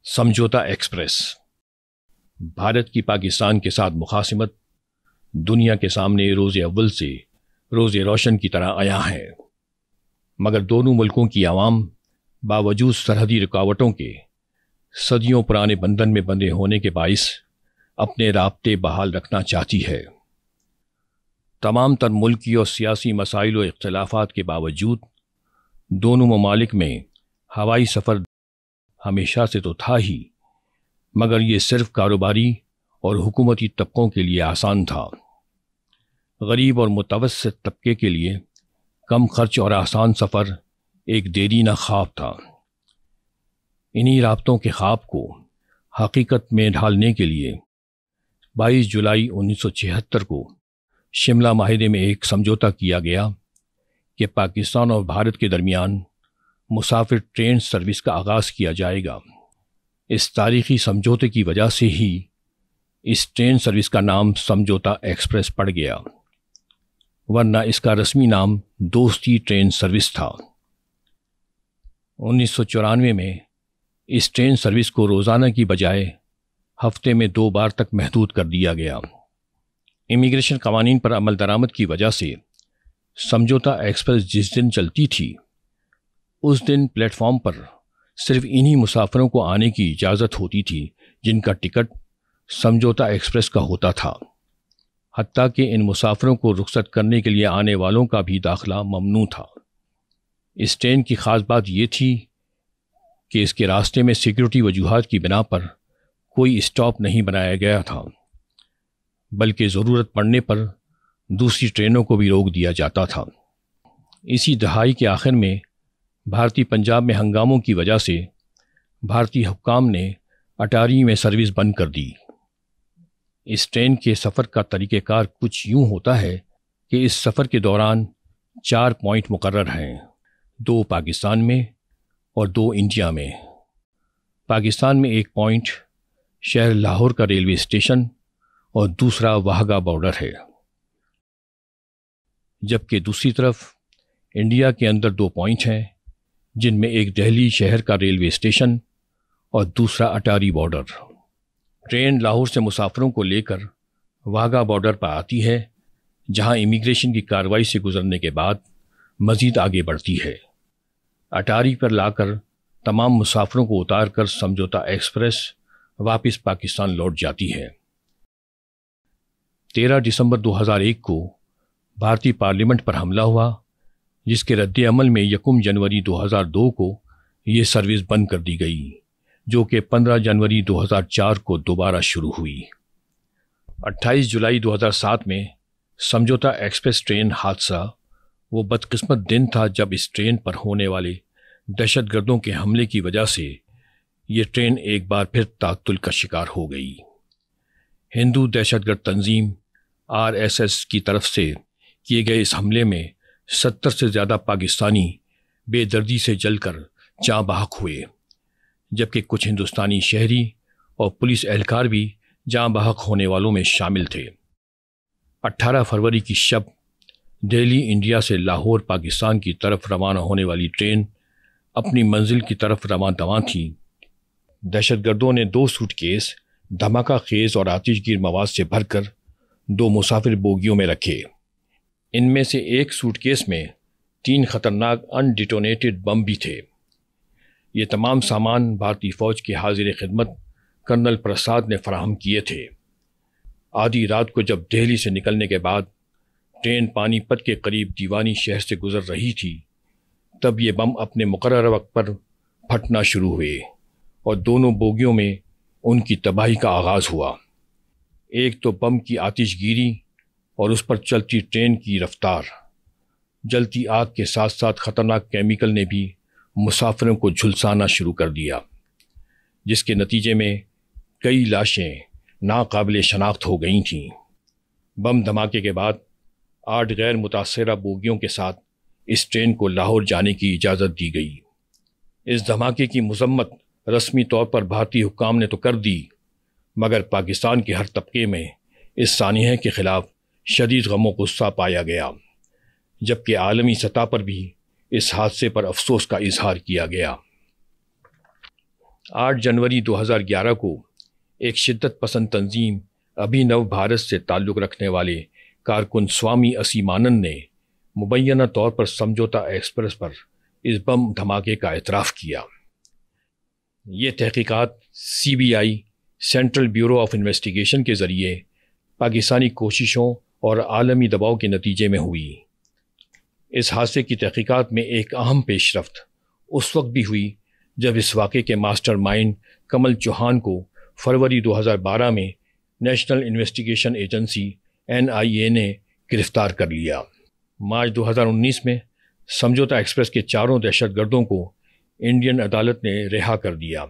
سمجھوتا express Bharat کی پاکستان کے ساتھ مخاصمت دنیا کے سامنے روز اول سے روز روشن کی طرح عیاں ہے، مگر دونوں ملکوں کی عوام باوجود سرحدی رکاوٹوں کے صدیوں پرانے بندھن میں بندھے ہونے کے باعث اپنے رابطے بحال رکھنا چاہتی ہے۔ تمام تر ملکی اور سیاسی مسائل و اختلافات کے باوجود دونوں ممالک میں ہوائی سفر ہمیشہ سے تو تھا ہی، مگر یہ صرف کاروباری اور حکومتی طبقوں کے لیے آسان تھا۔ غریب اور متوسط طبقے کے لیے کم خرچ اور آسان سفر ایک دیرینہ خواب تھا۔ انہی رابطوں کے خواب کو حقیقت میں ڈھالنے کے لیے 22 جولائی 1976 کو شملہ معاہدے میں ایک سمجھوتا کیا گیا کہ پاکستان اور بھارت کے درمیان مسافر ٹرین سروس کا آغاز کیا جائے گا۔ اس تاریخی سمجھوتے کی وجہ سے ہی اس ٹرین سروس کا نام سمجھوتا ایکسپریس پڑ گیا، ورنہ اس کا رسمی نام دوستی ٹرین سروس تھا۔ 1994 میں اس ٹرین سروس کو روزانہ کی بجائے ہفتے میں 2 بار تک محدود کر دیا گیا۔ امیگریشن قوانین پر عمل درآمد کی وجہ سے سمجھوتا ایکسپریس جس دن چلتی تھی اس دن پلیٹ فارم پر صرف انہی مسافروں کو آنے کی اجازت ہوتی تھی جن کا ٹکٹ سمجھوتا ایکسپریس کا ہوتا تھا، حتیٰ کہ ان مسافروں کو رخصت کرنے کے لیے آنے والوں کا بھی داخلہ ممنوع تھا۔ اس ٹرین کی خاص بات یہ تھی کہ اس کے راستے میں سیکیورٹی وجوہات کی بنا پر کوئی اسٹاپ نہیں بنایا گیا تھا، بلکہ ضرورت پڑنے پر دوسری ٹرینوں کو بھی روک دیا جاتا تھا۔ اسی دہائی کے آخر میں بھارتی پنجاب میں ہنگاموں کی وجہ سے بھارتی حکام نے اٹاری میں سروس بند کر دی۔ اس ٹرین کے سفر کا طریقہ کار کچھ یوں ہوتا ہے کہ اس سفر کے دوران 4 پوائنٹ مقرر ہیں، 2 پاکستان میں اور 2 انڈیا میں۔ پاکستان میں ایک پوائنٹ شہر لاہور کا ریلوے اسٹیشن اور دوسرا واہگہ بارڈر ہے، جبکہ دوسری طرف انڈیا کے اندر 2 پوائنٹ ہیں، جن میں ایک دہلی شہر کا ریلوے اسٹیشن اور دوسرا اٹاری بارڈر۔ ٹرین لاہور سے مسافروں کو لے کر واہگہ بارڈر پر آتی ہے، جہاں امیگریشن کی کارروائی سے گزرنے کے بعد مزید آگے بڑھتی ہے۔ اٹاری پر لا کر تمام مسافروں کو اتار کر سمجھوتا ایکسپریس واپس پاکستان لوٹ جاتی ہے۔ 13 دسمبر 2001 کو بھارتی پارلیمنٹ پر حملہ ہوا، جس کے رد عمل میں 1 جنوری 2002 کو یہ سروس بند کر دی گئی، جو کہ 15 جنوری 2004 کو دوبارہ شروع ہوئی۔ 28 جولائی 2007 میں سمجھوتا ایکسپریس ٹرین حادثہ وہ بدقسمت دن تھا جب اس ٹرین پر ہونے والے دہشت گردوں کے حملے کی وجہ سے یہ ٹرین ایک بار پھر تعطل کا شکار ہو گئی۔ ہندو دہشت گرد تنظیم RSS کی طرف سے کیے گئے اس حملے میں 70 سے زیادہ پاکستانی بے دردی سے جل کر جاں بحق ہوئے، جبکہ کچھ ہندوستانی شہری اور پولیس اہلکار بھی جاں بحق ہونے والوں میں شامل تھے۔ 18 فروری کی شب دہلی انڈیا سے لاہور پاکستان کی طرف روانہ ہونے والی ٹرین اپنی منزل کی طرف رواں دواں تھی۔ دہشت گردوں نے 2 سوٹ کیس دھماکہ خیز اور آتش گیر مواد سے بھر کر 2 مسافر بوگیوں میں رکھے۔ ان میں سے ایک سوٹ کیس میں 3 خطرناک ان ڈیٹونیٹڈ بم بھی تھے۔ یہ تمام سامان بھارتی فوج کے حاضر خدمت کرنل پرساد نے فراہم کیے تھے۔ آدھی رات کو جب دہلی سے نکلنے کے بعد ٹرین پانی پت کے قریب دیوانی شہر سے گزر رہی تھی، تب یہ بم اپنے مقررہ وقت پر پھٹنا شروع ہوئے اور دونوں بوگیوں میں ان کی تباہی کا آغاز ہوا۔ ایک تو بم کی آتش گیری اور اس پر چلتی ٹرین کی رفتار، جلتی آگ کے ساتھ ساتھ خطرناک کیمیکل نے بھی مسافروں کو جھلسانا شروع کر دیا، جس کے نتیجے میں کئی لاشیں ناقابل شناخت ہو گئی تھیں۔ بم دھماکے کے بعد 8 غیر متاثرہ بوگیوں کے ساتھ اس ٹرین کو لاہور جانے کی اجازت دی گئی۔ اس دھماکے کی مذمت رسمی طور پر بھارتی حکام نے تو کر دی، مگر پاکستان کے ہر طبقے میں اس سانحے کے خلاف شدید غم و غصہ پایا گیا، جبکہ عالمی سطح پر بھی اس حادثے پر افسوس کا اظہار کیا گیا۔ 8 جنوری 2011 کو ایک شدت پسند تنظیم ابھینو بھارت سے تعلق رکھنے والے کارکن سوامی اسیمانند نے مبینہ طور پر سمجھوتا ایکسپریس پر اس بم دھماکے کا اعتراف کیا۔ یہ تحقیقات CBI central bureau of investigation کے ذریعے پاکستانی کوششوں اور عالمی دباؤ کے نتیجے میں ہوئی۔ اس حادثے کی تحقیقات میں ایک اہم پیش رفت اس وقت بھی ہوئی جب اس واقعے کے ماسٹر مائنڈ کمل چوہان کو فروری 2012 میں نیشنل انویسٹیگیشن ایجنسی NIA نے گرفتار کر لیا۔ مارچ 2019 میں سمجھوتا ایکسپریس کے 4 دہشت گردوں کو انڈین عدالت نے رہا کر دیا۔